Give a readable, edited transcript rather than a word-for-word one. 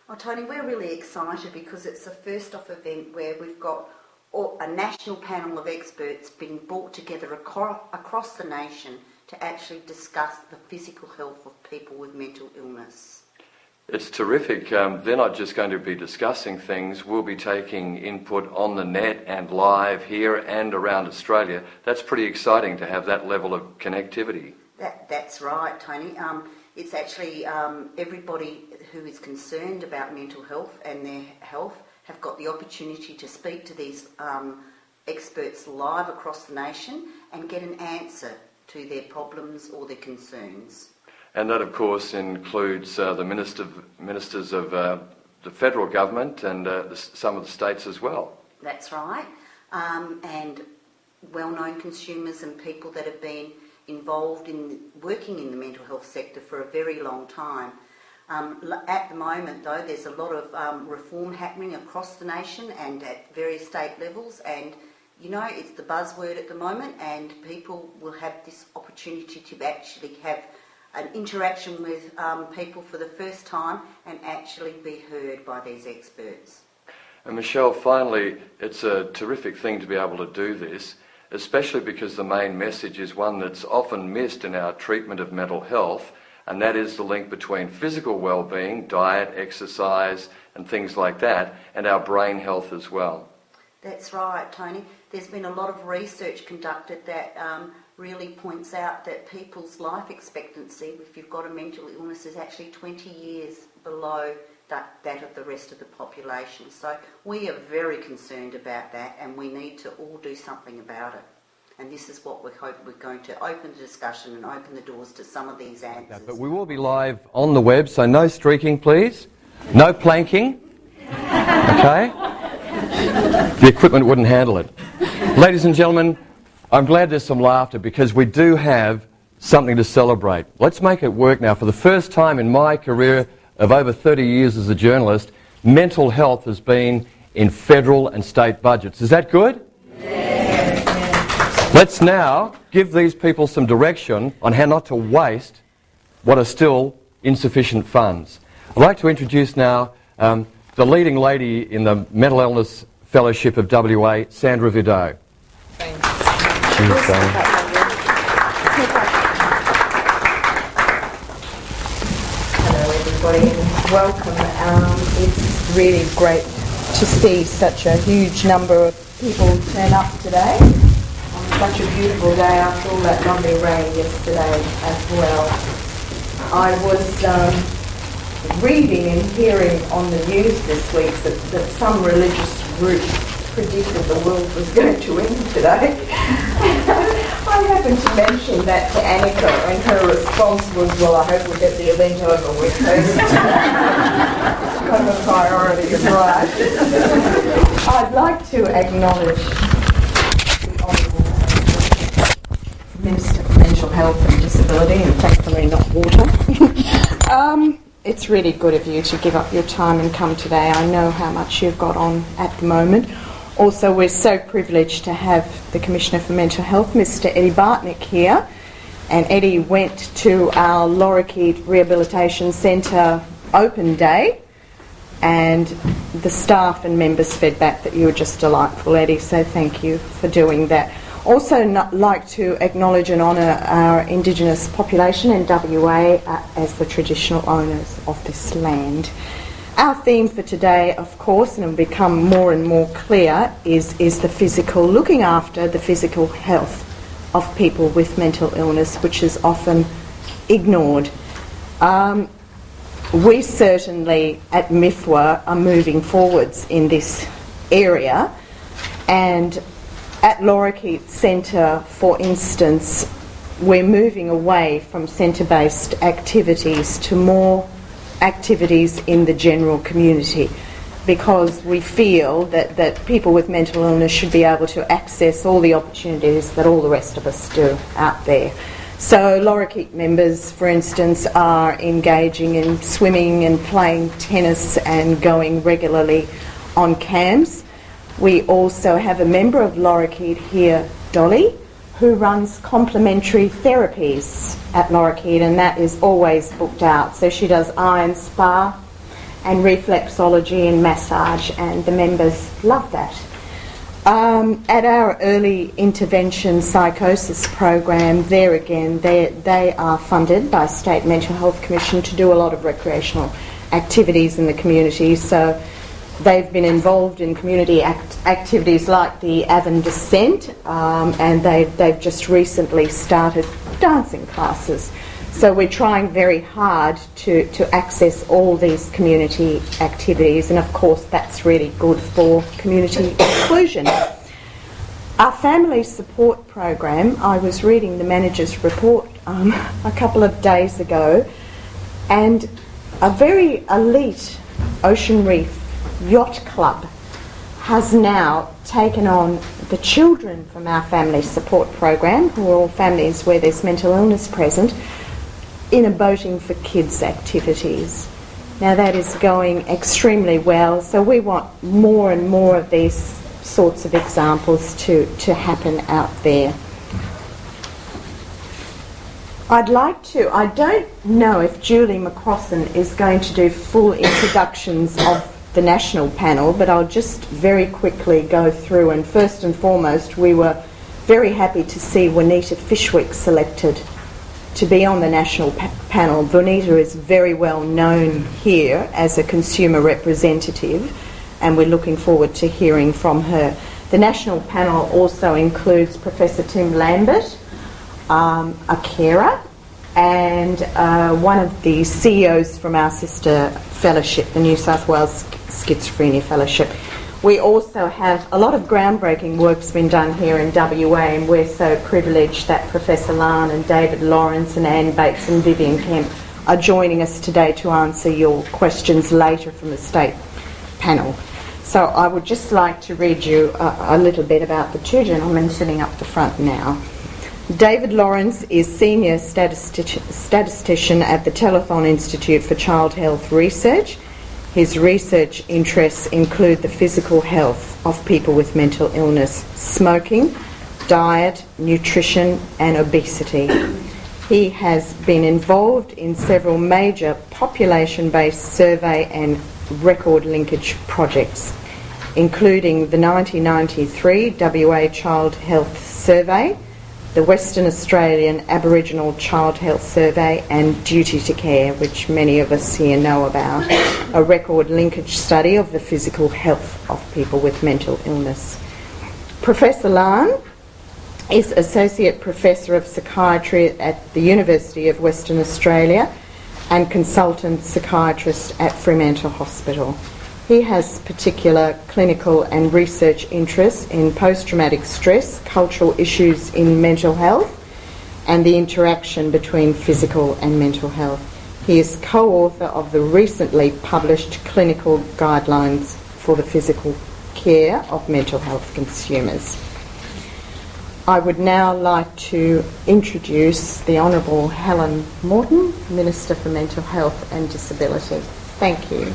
Oh, Tony, we're really excited because it's the first off event where we've got a national panel of experts being brought together across the nation to actually discuss the physical health of people with mental illness. It's terrific. They're not just going to be discussing things, we'll be taking input on the net and live here and around Australia. That's pretty exciting to have that level of connectivity. That's right, Tony. It's actually everybody who is concerned about mental health and their health have got the opportunity to speak to these experts live across the nation and get an answer to their problems or their concerns. And that, of course, includes the ministers of the federal government and some of the states as well. That's right. And well-known consumers and people that have been involved in working in the mental health sector for a very long time. At the moment, though, there's a lot of reform happening across the nation and at various state levels, and you know, it's the buzzword at the moment, and people will have this opportunity to actually have an interaction with people for the first time and actually be heard by these experts. And Michelle, finally, it's a terrific thing to be able to do this, especially because the main message is one that's often missed in our treatment of mental health, and that is the link between physical well-being, diet, exercise, and things like that, and our brain health as well. That's right, Tony. There's been a lot of research conducted that really points out that people's life expectancy, if you've got a mental illness, is actually 20 years below that of the rest of the population. So we are very concerned about that, and we need to all do something about it. And this is what we hope we're going to open the discussion and open the doors to some of these answers. But we will be live on the web, so no streaking, please. No planking. Okay? The equipment wouldn't handle it. Ladies and gentlemen, I'm glad there's some laughter because we do have something to celebrate. Let's make it work now. For the first time in my career of over 30 years as a journalist, mental health has been in federal and state budgets. Is that good? Yes. Let's now give these people some direction on how not to waste what are still insufficient funds. I'd like to introduce now the leading lady in the Mental Illness Fellowship of WA, Sandra Vido. Thanks. Cheers, Hello everybody, welcome. It's really great to see such a huge number of people turn up today on such a beautiful day after all that lovely rain yesterday as well. I was reading and hearing on the news this week that some religious group predicted the world was going to end today. I happened to mention that to Annika, and her response was, well, I hope we get the event over with first. Kind of priorities, right? I'd like to acknowledge the Honourable Minister for Mental Health and Disability, and thankfully not water. It's really good of you to give up your time and come today. I know how much you've got on at the moment. Also, we're so privileged to have the Commissioner for Mental Health, Mr. Eddie Bartnick, here. And Eddie went to our Lorikeet Rehabilitation Centre open day, and the staff and members fed back that you were just delightful, Eddie, so thank you for doing that. Also like to acknowledge and honour our Indigenous population in WA as the traditional owners of this land. Our theme for today, of course, and it will become more and more clear, is the physical, looking after the physical health of people with mental illness, which is often ignored. We certainly at MIFWA are moving forwards in this area, and at Lorikeet Centre, for instance, we're moving away from centre-based activities to more activities in the general community, because we feel that people with mental illness should be able to access all the opportunities that all the rest of us do out there. So Lorikeet members, for instance, are engaging in swimming and playing tennis and going regularly on camps. We also have a member of Lorikeet here, Dolly, who runs complementary therapies at Lorikeet, and that is always booked out. So she does iron spa and reflexology and massage, and the members love that. At our early intervention psychosis program, there again, they are funded by State Mental Health Commission to do a lot of recreational activities in the community. So they've been involved in community activities like the Avon Descent, and they've just recently started dancing classes. So we're trying very hard to access all these community activities, and of course that's really good for community inclusion. Our family support program, I was reading the manager's report a couple of days ago, and a very elite Ocean Reef Yacht Club has now taken on the children from our family support program, who are all families where there's mental illness present, in a Boating for Kids activities. Now that is going extremely well, so we want more and more of these sorts of examples to happen out there. I don't know if Julie McCrossan is going to do full introductions of the national panel, but I'll just very quickly go through, and first and foremost we were very happy to see Juanita Fishwick selected to be on the national panel. Juanita is very well known here as a consumer representative, and we're looking forward to hearing from her. The national panel also includes Professor Tim Lambert, a carer, and one of the CEOs from our sister fellowship, the New South Wales Schizophrenia Fellowship. We also have a lot of groundbreaking work's been done here in WA, and we're so privileged that Professor Lan and David Lawrence and Anne Bates and Vivian Kemp are joining us today to answer your questions later from the state panel. So I would just like to read you a little bit about the two gentlemen sitting up the front now. David Lawrence is Senior Statistician at the Telethon Institute for Child Health Research. His research interests include the physical health of people with mental illness, smoking, diet, nutrition and obesity. He has been involved in several major population-based survey and record linkage projects, including the 1993 WA Child Health Survey, the Western Australian Aboriginal Child Health Survey, and Duty to Care, which many of us here know about, a record linkage study of the physical health of people with mental illness. Professor Lan is Associate Professor of Psychiatry at the University of Western Australia and Consultant Psychiatrist at Fremantle Hospital. He has particular clinical and research interests in post-traumatic stress, cultural issues in mental health, and the interaction between physical and mental health. He is co-author of the recently published Clinical Guidelines for the Physical Care of Mental Health Consumers. I would now like to introduce the Honourable Helen Morton, Minister for Mental Health and Disability. Thank you.